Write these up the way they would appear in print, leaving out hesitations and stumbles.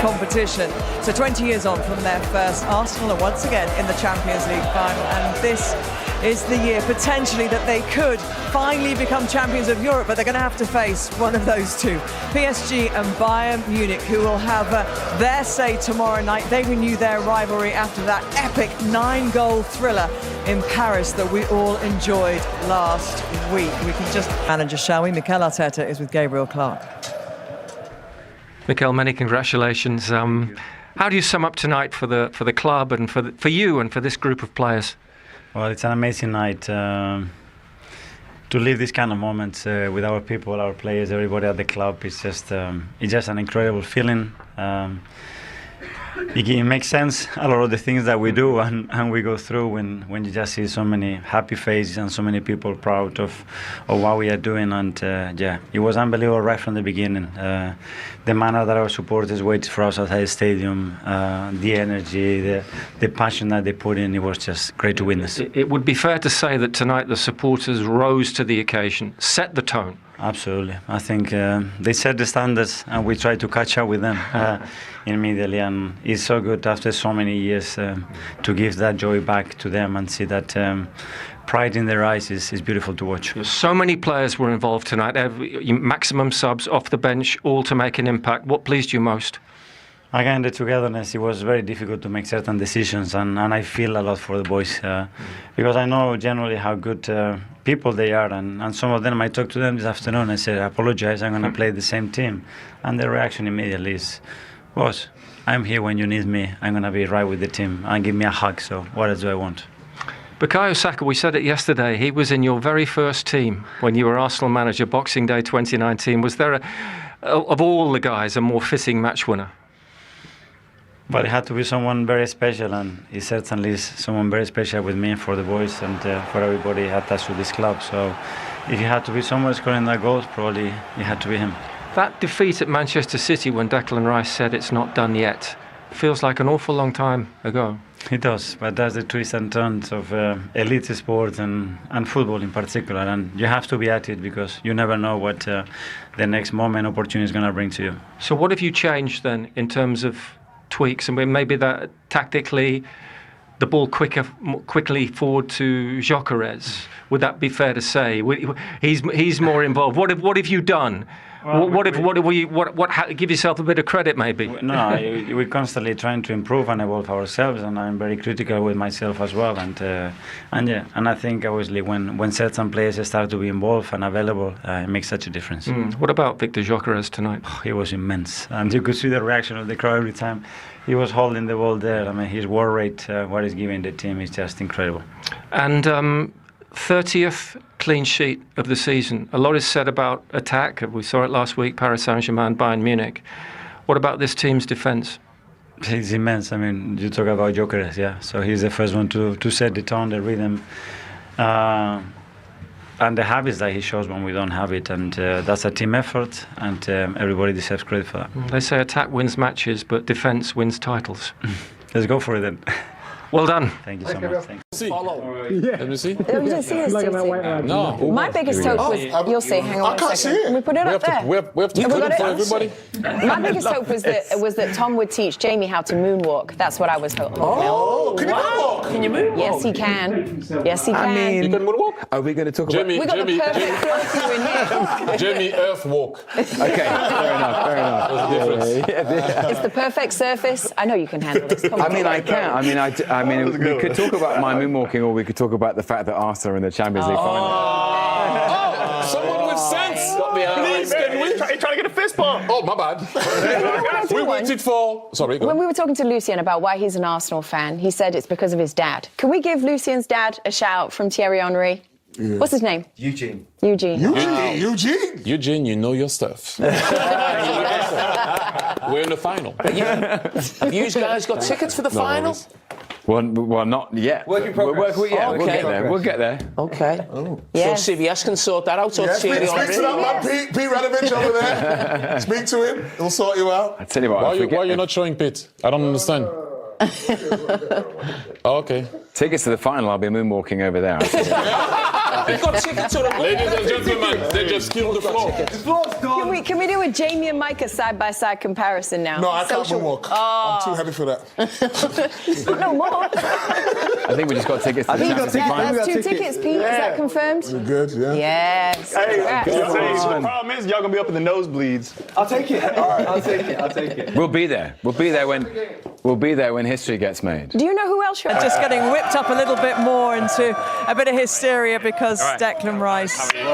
competition. So 20 years on from their first, Arsenal are once again in the Champions League final, and this is the year potentially that they could finally become champions of Europe, but they're going to have to face one of those two, PSG and Bayern Munich, who will have their say tomorrow night. They renew their rivalry after that epic 9-goal thriller in Paris that we all enjoyed last week. We can just manager, shall we? Mikel Arteta is with Gabriel Clark. Mikel, many congratulations. How do you sum up tonight for the club and for you and for this group of players? Well, it's an amazing night to live this kind of moments with our people, our players, everybody at the club. It's just an incredible feeling. It makes sense a lot of the things that we do and we go through when you just see so many happy faces and so many people proud of what we are doing. And it was unbelievable right from the beginning. The manner that our supporters waited for us outside the stadium, the energy, the passion that they put in, it was just great to witness. It would be fair to say that tonight the supporters rose to the occasion, set the tone. Absolutely. I think they set the standards and we tried to catch up with them immediately, and it's so good after so many years to give that joy back to them and see that pride in their eyes is beautiful to watch. So many players were involved tonight, maximum subs off the bench, all to make an impact. What pleased you most? Again, the togetherness. It was very difficult to make certain decisions, and I feel a lot for the boys because I know generally how good people they are, and some of them, I talked to them this afternoon. I said, I apologize, I'm going to play the same team. And their reaction immediately is, boss, I'm here when you need me. I'm going to be right with the team and give me a hug. So what else do I want? Bukayo Saka, we said it yesterday, he was in your very first team when you were Arsenal manager, Boxing Day 2019. Was there, of all the guys, a more fitting match winner? But it had to be someone very special, and he certainly is someone very special with me, for the boys, and for everybody attached to this club. So if you had to be someone scoring that goal, probably it had to be him. That defeat at Manchester City when Declan Rice said it's not done yet feels like an awful long time ago. It does, but that's the twists and turns of elite sport and football in particular, and you have to be at it because you never know what the next moment opportunity is going to bring to you. So what have you changed then in terms of tweaks, and maybe that tactically the ball quickly forward to Gyökeres? Would that be fair to say? He's more involved. What have you done? Well, give yourself a bit of credit, maybe. No, we're constantly trying to improve and evolve ourselves, and I'm very critical with myself as well. And I think obviously when certain players start to be involved and available, it makes such a difference. What about Victor Gyökeres tonight? He was immense, and you could see the reaction of the crowd every time he was holding the ball there. I mean, his war rate, what he's giving the team, is just incredible. And 30th clean sheet of the season. A lot is said about attack. We saw it last week, Paris Saint-Germain, Bayern Munich. What about this team's defence? It's immense. I mean, you talk about Gyökeres, yeah. So he's the first one to set the tone, the rhythm, and the habits that he shows when we don't have it. And that's a team effort, and everybody deserves credit for that. They say attack wins matches, but defence wins titles. Let's go for it then. Well done. Thank you so much. Thanks. Follow. Yeah. Let me see. You didn't see this, No. My biggest hope was, you'll see, hang on a second. Can we put it up there? We have to put it for everybody. My biggest hope was that Tom would teach Jamie how to moonwalk. That's what I was hoping. Oh, can you moonwalk? Can you moonwalk? Yes, he can. Yes, he can. I mean, You can moonwalk? are we going to talk about... We got the perfect floor for you in here. Jamie Earthwalk. Okay, fair enough. There's a difference. It's the perfect surface. I know you can handle this. Come on. I mean, I can. I mean, we could talk about my moonwalking, or we could talk about the fact that Arsenal are in the Champions League final. Oh, someone with sense. Please, can we? He's trying to get a fist bump. Oh, my bad. We waited for... Sorry, go When on. we were talking to Lucien about why he's an Arsenal fan, he said it's because of his dad. Can we give Lucien's dad a shout from Thierry Henry? Yeah. What's his name? Eugene. Eugene. Eugene, you know your stuff. We're in the final. Have you guys got tickets for the final? Well, not yet. Work in progress. We'll get there. Okay. Yeah. So CBS can sort that out. Or Yeah, speak to that man, Pete Radovich over there. Speak to him. He'll sort you out. I tell you what. Why are you not showing Pete? I don't understand. Okay. Tickets to the final, I'll be moonwalking over there. They've got tickets to the Ladies and gentlemen, they just killed the floor. Can we do a Jamie and Micah side-by-side comparison now? No, I can't walk. I'm too heavy for that. No more. I think we just got tickets to the Champions League final. That's 2 tickets, Pete. Is that confirmed? We're good, yeah. Yes. The problem is y'all gonna be up in the nosebleeds. I'll take it. I'll take it. We'll be there. We'll be there when history gets made. Do you know who else you're Just getting whipped up a little bit more into a bit of hysteria because Declan Rice, leader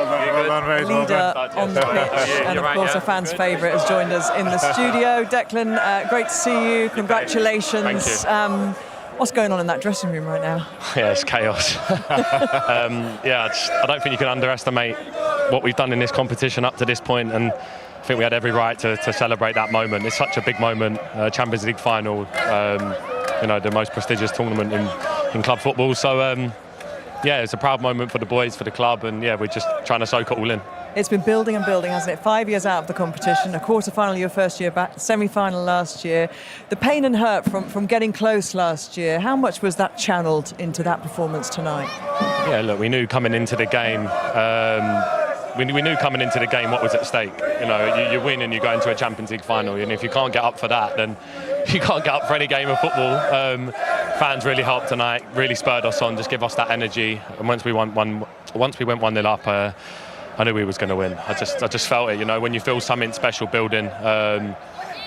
on the pitch, and of course a fan's favourite, has joined us in the studio. Declan, great to see you. Congratulations. Thank you. What's going on in that dressing room right now? Yeah, it's chaos. I don't think you can underestimate what we've done in this competition up to this point, and I think we had every right to celebrate that moment. It's such a big moment, Champions League final, the most prestigious tournament in club football. So, it's a proud moment for the boys, for the club, and we're just trying to soak it all in. It's been building and building, hasn't it? 5 years out of the competition, a quarter-final your first year back, semi-final last year. The pain and hurt from getting close last year, how much was that channeled into that performance tonight? Yeah, look, we knew coming into the game, we knew coming into the game what was at stake. You win and you go into a Champions League final, and if you can't get up for that, then you can't get up for any game of football. Fans really helped tonight, really spurred us on, just give us that energy. And once we went 1-0 up, I knew we was going to win. I just felt it. When you feel something special building.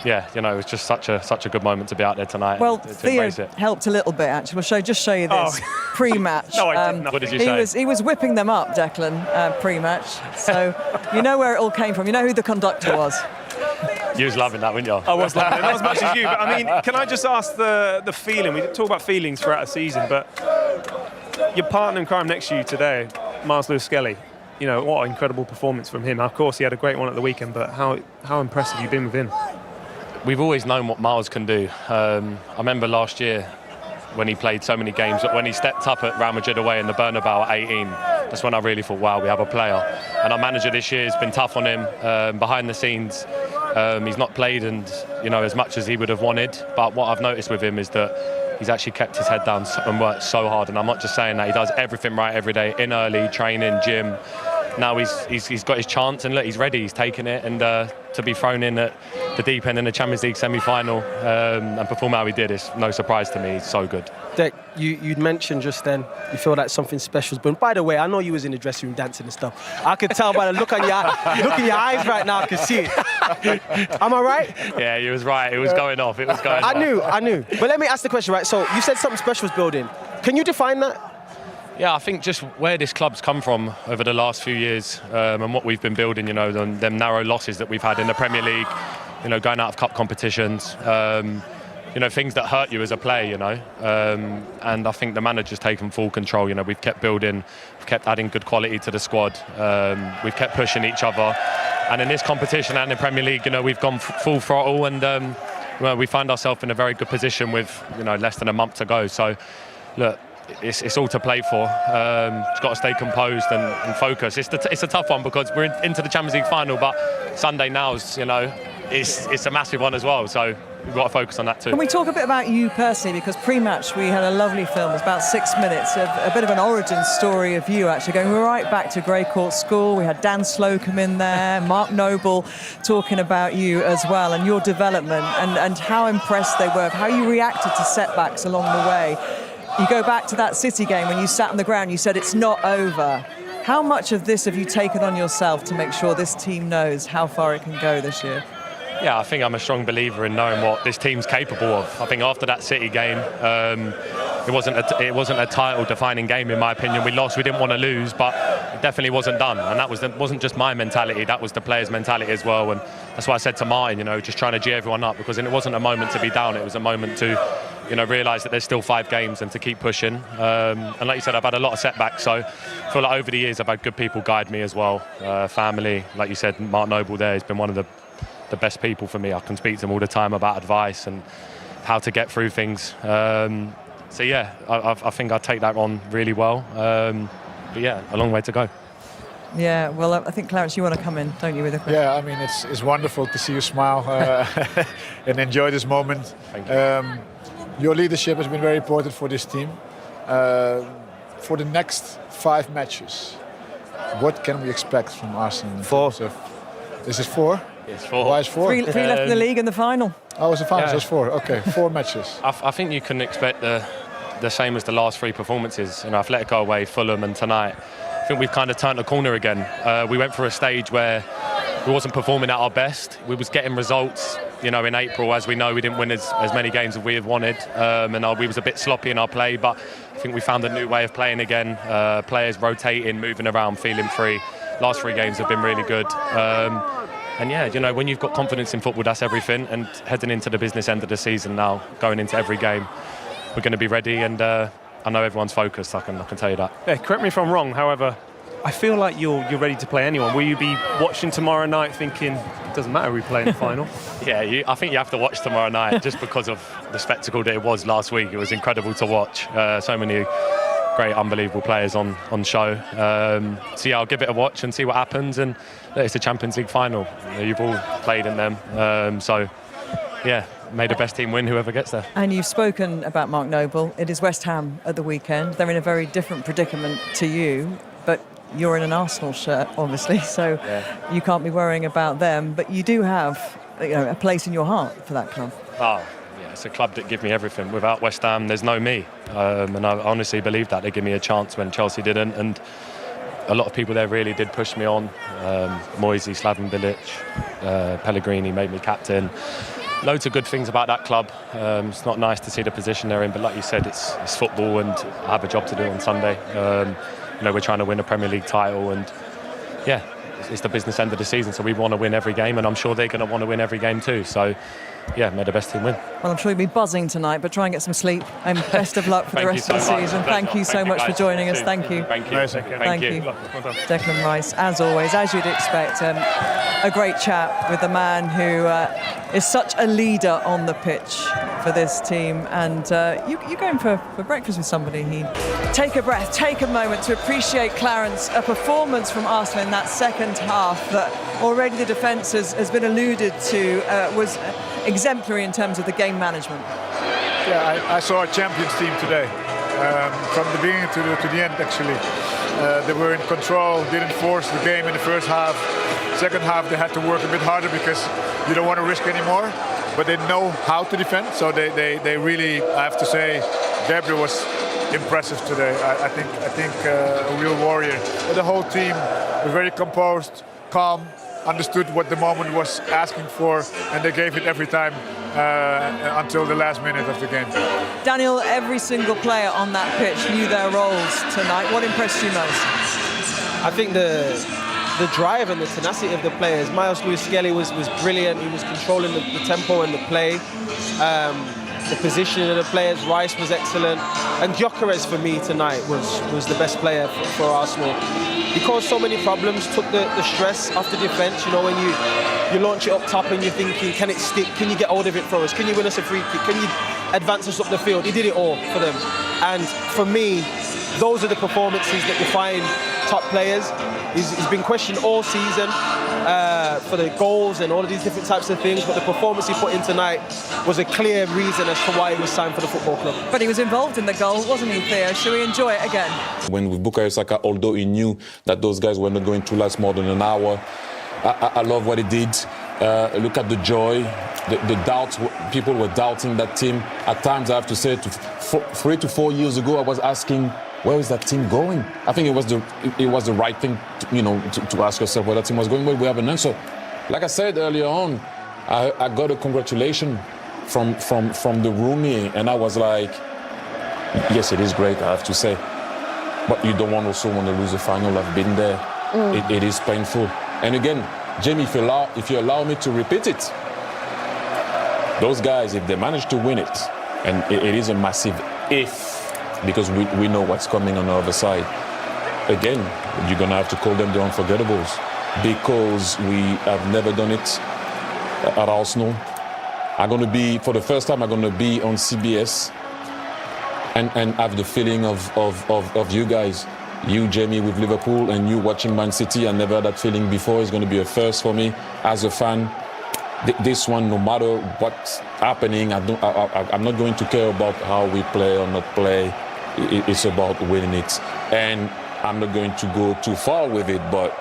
It was just such a good moment to be out there tonight. Well, to Theo helped a little bit, actually. We'll just show you this pre-match. No, I didn't. What did you say? He was whipping them up, Declan, pre-match. So you know where it all came from. You know who the conductor was. You was loving that, weren't you? I was loving it, not as much as you. But I mean, can I just ask the feeling? We talk about feelings throughout the season, but your partner in crime next to you today, Miles Lewis-Skelly. What an incredible performance from him. Of course, he had a great one at the weekend, but how impressed have you been with him? We've always known what Miles can do. I remember last year when he played so many games, when he stepped up at Real Madrid away in the Bernabeu at 18, that's when I really thought, wow, we have a player. And our manager this year has been tough on him behind the scenes. He's not played as much as he would have wanted, but what I've noticed with him is that he's actually kept his head down and worked so hard. And I'm not just saying that, he does everything right every day, in early, training, gym. Now he's got his chance, and look, he's ready, he's taken it, and to be thrown in at the deep end in the Champions League semi-final and perform how he did is no surprise to me. He's so good. Dec, you'd mentioned just then you feel like something special. But by the way, I know you was in the dressing room dancing and stuff. I could tell by the look in your eyes right now. I can see it. Am I right? Yeah, you was right. It was going off. It was going off. I knew. But let me ask the question, right? So you said something special was building. Can you define that? Yeah, I think just where this club's come from over the last few years and what we've been building, them narrow losses that we've had in the Premier League, going out of cup competitions, things that hurt you as a player, and I think the manager's taken full control. We've kept building, we've kept adding good quality to the squad, we've kept pushing each other, and in this competition and in Premier League, we've gone full throttle, and we find ourselves in a very good position with less than a month to go. So, look. It's all to play for. It's got to stay composed and focused. It's a tough one because we're into the Champions League final, but Sunday now's it's a massive one as well. So we've got to focus on that too. Can we talk a bit about you personally? Because pre-match we had a lovely film. It's about 6 minutes of a bit of an origin story of you actually going right back to Grey Court School. We had Dan Slocum in there, Mark Noble talking about you as well and your development and how impressed they were, how you reacted to setbacks along the way. You go back to that City game when you sat on the ground, you said it's not over. How much of this have you taken on yourself to make sure this team knows how far it can go this year? Yeah, I think I'm a strong believer in knowing what this team's capable of. I think after that City game, it wasn't a title-defining game in my opinion. We lost, we didn't want to lose, but it definitely wasn't done. And that wasn't just my mentality, that was the players' mentality as well. And that's why I said to Martin, just trying to G everyone up, because it wasn't a moment to be down, it was a moment to realise that there's still 5 games and to keep pushing. And like you said, I've had a lot of setbacks, so I feel like over the years I've had good people guide me as well. Family, like you said, Mark Noble there has been one of the best people for me. I can speak to him all the time about advice and how to get through things. So yeah, I think I take that on really well. But yeah, a long way to go. Yeah, well, I think, Clarence, you want to come in, don't you, with a question? Yeah, I mean, it's wonderful to see you smile and enjoy this moment. Thank you. Your leadership has been very important for this team. For the next 5 matches, what can we expect from Arsenal? In 4. terms of, is it 4? It's 4. Why is 4? Three left in the league in the final. Oh, it's the final, Yeah. so it's 4. Okay, 4 matches. I think you can expect the same as the last 3 performances. You know, Atletico away, Fulham, and tonight. I think we've kind of turned the corner again. We went through a stage where we wasn't performing at our best. We was getting results. You know, in April, as we know, we didn't win as many games as we had wanted, and we was a bit sloppy in our play. But I think we found a new way of playing again. Players rotating, moving around, feeling free. Last 3 games have been really good. And yeah, you know, when you've got confidence in football, that's everything. And heading into the business end of the season now, going into every game, we're going to be ready. And I know everyone's focused. I can tell you that. Yeah, correct me if I'm wrong. However, I feel like you're ready to play anyone. Will you be watching tomorrow night thinking, it doesn't matter, we play in the final? Yeah, I think you have to watch tomorrow night just because of the spectacle that it was last week. It was incredible to watch. So many great, unbelievable players on show. So yeah, I'll give it a watch and see what happens. And it's the Champions League final. You've all played in them. So yeah, may the best team win, whoever gets there. And you've spoken about Mark Noble. It is West Ham at the weekend. They're in a very different predicament to you, but you're in an Arsenal shirt, obviously, so you can't be worrying about them. But you do have, a place in your heart for that club. Oh, yeah, it's a club that give me everything. Without West Ham, there's no me. And I honestly believe that. They give me a chance when Chelsea didn't. And a lot of people there really did push me on. Moisey, Slaven Bilic, Pellegrini made me captain. Loads of good things about that club. It's not nice to see the position they're in, but like you said, it's football, and I have a job to do on Sunday. We're trying to win a Premier League title, and yeah, it's the business end of the season, so we want to win every game, and I'm sure they're going to want to win every game too. So yeah, may the best team win. Well, I'm sure you'll be buzzing tonight, but try and get some sleep, and best of luck for the rest of the season. Thank you so much for joining us. Thank you. Thank you. Thank you. Declan Rice, as always, as you'd expect, a great chat with the man who is such a leader on the pitch for this team. And you're going for breakfast with somebody. Take a breath, take a moment to appreciate, Clarence, a performance from Arsenal in that second half that already the defence has been alluded to was exemplary in terms of the game management. Yeah, I saw a champions team today. From the beginning to the end, actually. They were in control, didn't force the game in the first half. Second half, they had to work a bit harder because you don't want to risk anymore. But they know how to defend, so they really, I have to say, Gabriel was impressive today. I think a real warrior. But the whole team was very composed, calm, understood what the moment was asking for, and they gave it every time until the last minute of the game. Daniel, every single player on that pitch knew their roles tonight. What impressed you most? I think the drive and the tenacity of the players. Miles Lewis-Skelly was brilliant. He was controlling the tempo and the play. The positioning of the players. Rice was excellent. And Gyökeres for me tonight was the best player for Arsenal. He caused so many problems, took the stress off the defence. You know, when you launch it up top and you're thinking, can it stick? Can you get hold of it for us? Can you win us a free kick? Can you advance us up the field? He did it all for them. And for me, those are the performances that define top players. He's been questioned all season for the goals and all of these different types of things, but the performance he put in tonight was a clear reason as to why he was signed for the football club. But he was involved in the goal, wasn't he, Theo? Shall we enjoy it again? When with Bukayo Saka, although he knew that those guys were not going to last more than an hour, I love what he did. Look at the joy, the doubts. People were doubting that team. At times, I have to say, 3 to 4 years ago, I was asking, where is that team going? I think it was the right thing, to ask yourself where that team was going. Well, we have an answer. Like I said earlier on, I got a congratulation from the roomie, and I was like, yes, it is great, I have to say, but you don't also want to lose a final. I've been there. It is painful. And again, Jamie, if you allow me to repeat it, those guys, if they manage to win it, and it is a massive if, because we know what's coming on the other side. Again, you're going to have to call them the unforgettables, because we have never done it at Arsenal. For the first time, I'm going to be on CBS and have the feeling of you guys. You, Jamie, with Liverpool, and you watching Man City. I never had that feeling before. It's going to be a first for me as a fan. This one, no matter what's happening, I'm not going to care about how we play or not play. It's about winning it. And I'm not going to go too far with it, but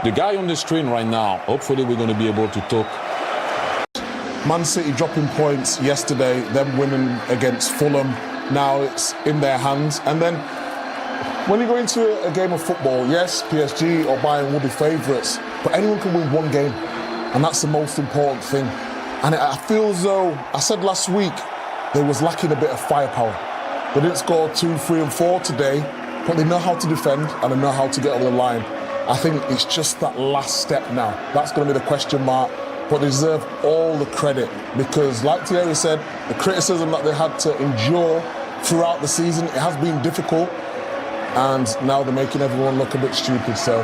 the guy on the screen right now, hopefully we're going to be able to talk. Man City dropping points yesterday, them winning against Fulham. Now it's in their hands. And then when you go into a game of football, yes, PSG or Bayern will be favourites, but anyone can win one game. And that's the most important thing. And I feel as though, I said last week, they was lacking a bit of firepower. They didn't score 2, 3 and 4 today, but they know how to defend and they know how to get over the line. I think it's just that last step now. That's going to be the question mark. But they deserve all the credit because, like Thierry said, the criticism that they had to endure throughout the season, it has been difficult. And now they're making everyone look a bit stupid. So,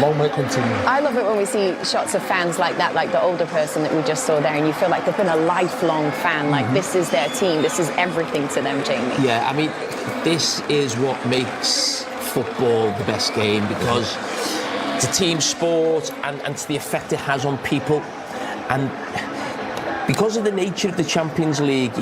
long may it continue. I love it when we see shots of fans like that, like the older person that we just saw there, and you feel like they've been a lifelong fan. Like, this is their team. This is everything to them, Jamie. Yeah, I mean, this is what makes football the best game because it's a team sport and to the effect it has on people. And because of the nature of the Champions League,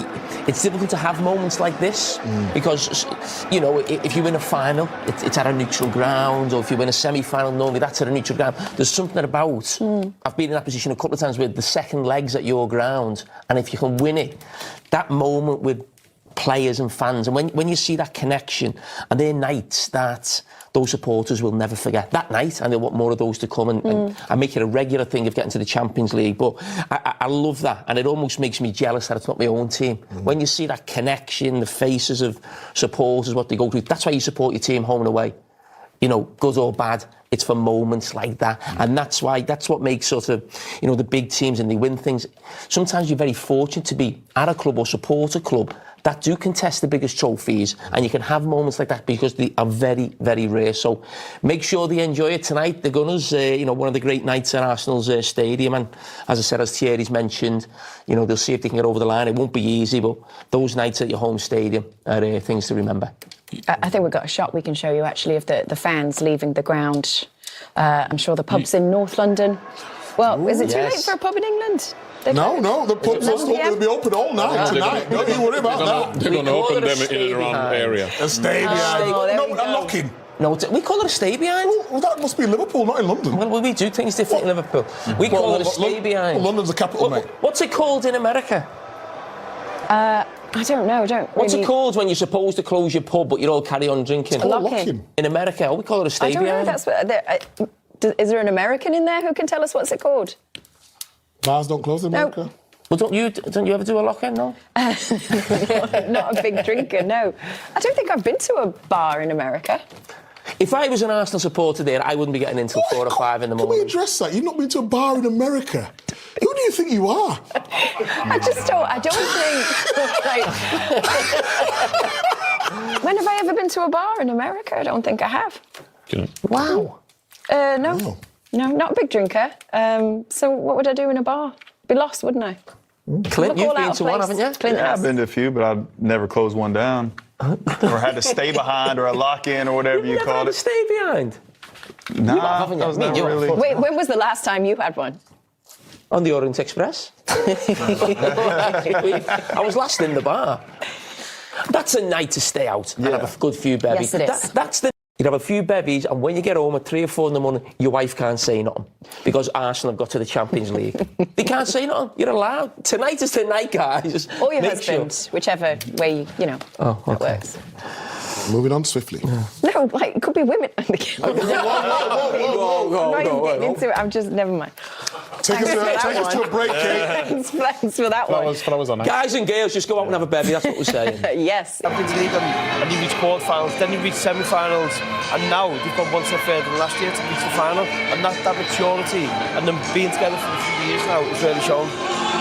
it's difficult to have moments like this because, you know, if you win a final, it's at a neutral ground, or if you win a semi-final, normally that's at a neutral ground. There's something about, I've been in that position a couple of times where the second leg's at your ground, and if you can win it, that moment with players and fans, and when you see that connection, and they're nights that those supporters will never forget. That night, and they want more of those to come and make it a regular thing of getting to the Champions League. But I love that, and it almost makes me jealous that it's not my own team. When you see that connection, the faces of supporters, what they go through, that's why you support your team home and away. You know, good or bad, it's for moments like that. And that's what makes sort of, you know, the big teams, and they win things. Sometimes you're very fortunate to be at a club or support a club that do contest the biggest trophies, and you can have moments like that because they are very, very rare. So make sure they enjoy it tonight. The Gunners, you know, one of the great nights at Arsenal's stadium, and as I said, as Thierry's mentioned, you know, they'll see if they can get over the line. It won't be easy, but those nights at your home stadium are things to remember. I think we've got a shot we can show you, actually, of the fans leaving the ground. I'm sure the pubs in North London. Well, is it too late for a pub in England? No, the pubs are still going to be open all night tonight. Don't you worry about that. They're going to open them in and around the area. A stay behind. No, a lock-in. No, we call it a stay behind. Well, that must be Liverpool, not in London. Well, we do things different in Liverpool. We call it a stay behind. Well, London's the capital, mate. What's it called in America? I don't know. What's it called when you're supposed to close your pub but you all carry on drinking? A lock-in. In America, we call it a stay behind. I don't know. That's what. Is there an American in there who can tell us what's it called? Bars don't close in America. No. Well, don't you ever do a lock-in, no? Not a big drinker, no. I don't think I've been to a bar in America. If I was an Arsenal supporter there, I wouldn't be getting in till 4 or 5 in the morning. Can we address that? You've not been to a bar in America. Who do you think you are? I don't think... When have I ever been to a bar in America? I don't think I have. Wow. No. No, not a big drinker. So what would I do in a bar? Be lost, wouldn't I? Clint, you've been to one, haven't you? Clint Yeah, has. I've been to a few, but I've never closed one down. Or had to stay behind or a lock-in or whatever you call it. Stay behind? Nah, that was not really... Wait, when was the last time you had one? On the Orient Express. I was last in the bar. That's a night to stay out and have a good few bevies. Yes, it is. You'd have a few bevies, and when you get home at 3 or 4 in the morning, your wife can't say nothing because Arsenal have got to the Champions League. They can't say nothing. You're allowed. Tonight is the night, guys. Or your husband, whichever way, that works. Moving on swiftly. No, like, it could be women. Whoa. I'm just, never mind. Take us to a break, Kate. Thanks for that one. That was on. Guys and girls, just go out and have a bevy, that's what we're saying. Yes. Champions League and you reach quarter-finals, then you reach semi-finals, and now you've gone one step further than last year to reach the final, and that maturity and them being together for a few years now is really shown.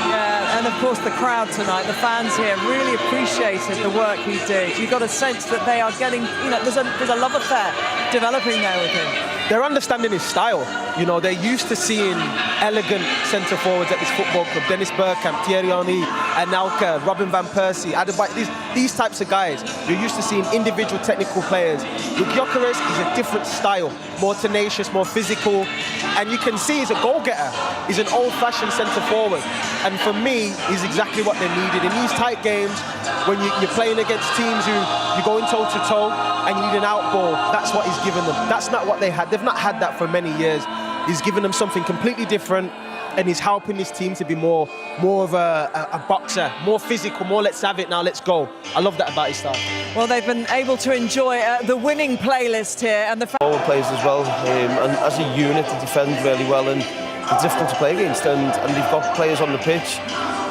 Yeah, and of course the crowd tonight, the fans here really appreciated the work he did. You got a sense that they are getting, there's a love affair developing there with him. they're understanding his style. You know, they're used to seeing elegant centre forwards at this football club. Dennis Bergkamp, Thierry Henry, Anelka, Robin van Persie, Adebayo, these types of guys. You're used to seeing individual technical players. With Gyökeres, he's a different style, more tenacious, more physical, and you can see he's a goal-getter. He's an old-fashioned centre forward, and for me, he's exactly what they needed in these tight games. When you're playing against teams who you're going toe-to-toe and you need an out ball, that's what he's given them. That's not what they had. They've not had that for many years. He's given them something completely different, and he's helping this team to be more of a boxer, more physical, more let's have it now, let's go. I love that about his style. Well, they've been able to enjoy the winning playlist here, and the forward players as well, and as a unit they defend really well, and they're difficult to play against, and they've got players on the pitch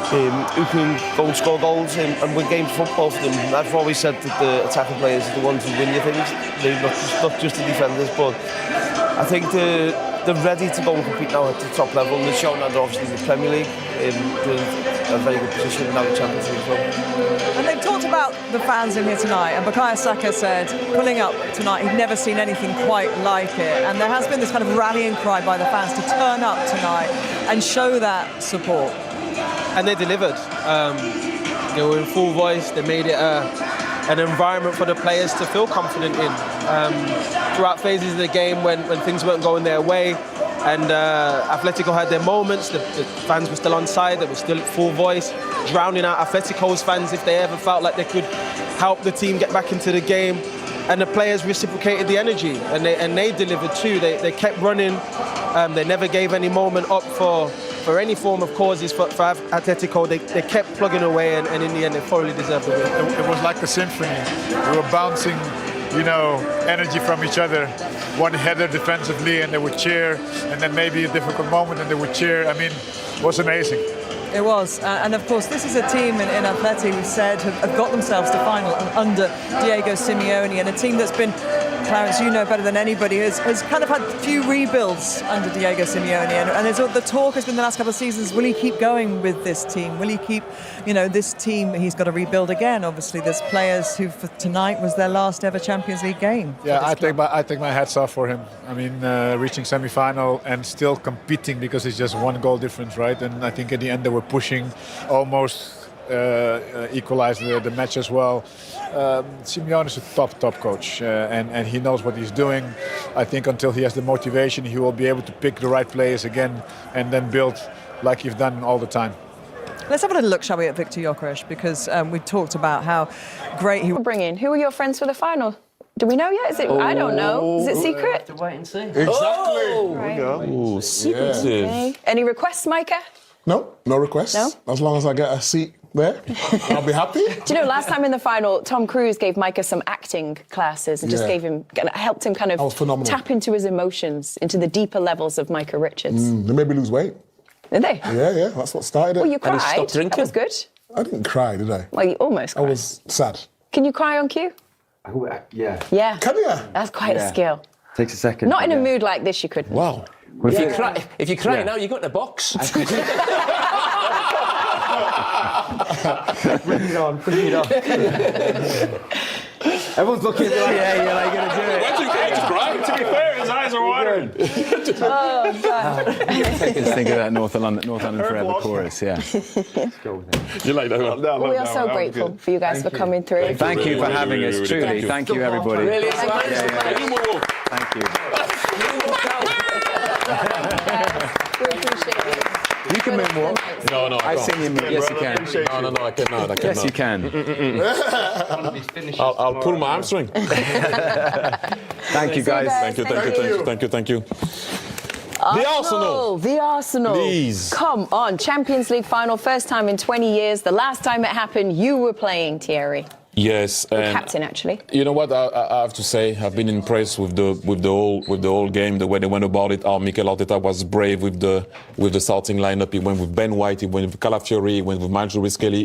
who can go and score goals and win games of football for them. I've always said that the attacking players are the ones who win you things. They're not just the defenders, but I think they're ready to go and compete now at the top level, and they've shown that obviously in the Premier League, they're in a very good position now in the Champions League as well. And they've talked about the fans in here tonight, and Bukayo Saka said, pulling up tonight, he'd never seen anything quite like it, and there has been this kind of rallying cry by the fans to turn up tonight and show that support. And they delivered. They were in full voice. They made it an environment for the players to feel confident in. Throughout phases of the game when things weren't going their way, and Atletico had their moments, the fans were still on side, they were still at full voice, drowning out Atletico's fans if they ever felt like they could help the team get back into the game. And the players reciprocated the energy, and they delivered too. They kept running. They never gave any moment up for any form of causes for Atletico. They kept plugging away, and in the end, they thoroughly deserved the win. It was like a symphony. We were bouncing, energy from each other. One header defensively, and they would cheer, and then maybe a difficult moment, and they would cheer. I mean, it was amazing. It was, and of course this is a team in Atleti who said have got themselves to final under Diego Simeone, and a team that's been, Clarence, you know better than anybody, has kind of had a few rebuilds under Diego Simeone, and the talk has been the last couple of seasons, will he keep going with this team? Will he keep, this team, he's got to rebuild again. Obviously there's players who for tonight was their last ever Champions League game. Yeah, I take my hats off for him. I mean, reaching semi-final and still competing because it's just one goal difference, right? And I think at the end they were pushing, almost equalized the match as well. Simeone is a top coach, and he knows what he's doing. I think until he has the motivation, he will be able to pick the right players again and then build like he's done all the time. Let's have a little look, shall we, at Viktor Gyökeres, because we talked about how great he... Bring in. Who are your friends for the final? Do we know yet? Is it? I don't know. Is it secret? Have to wait and see. Exactly. Oh, right. Ooh, secretive. Okay. Any requests, Micah? No requests. No? As long as I get a seat there, I'll be happy. Do you know, last time in the final, Tom Cruise gave Micah some acting classes and just helped him kind of tap into his emotions, into the deeper levels of Micah Richards. They made me lose weight. Did they? Yeah, that's what started it. Well, you cried. And he stopped drinking. That was good. I didn't cry, did I? Well, you almost cried. I was sad. Can you cry on cue? Yeah. Yeah. Can you? That's quite a skill. Takes a second. Not in a mood like this, you couldn't. Wow. Well, if you cry now, you got in a box. Bring it on. Everyone's looking at me like, yeah, you're going to do it. When's he cry? To be fair, his eyes are watering. Oh, God. Just think of that North London Forever chorus, yeah. You like that one? Well, we are so grateful for you guys for coming through. Thank you for having us, truly. Thank you, everybody. Really, Thank you. We appreciate it. You can moonwalk. No, I I've can't. seen you move. Yes, you can. No, I cannot. Yes, you can. I'll pull my hamstring. Thank you, guys. Thank you. The Arsenal. Please. Come on, Champions League final, first time in 20 years. The last time it happened, you were playing, Thierry. Yes, and captain actually. You know what I have to say? I've been impressed with the whole game, the way they went about it. How Mikel Arteta was brave with the starting lineup. He went with Ben White, he went with Calafiori, he went with Marjorie Skelly.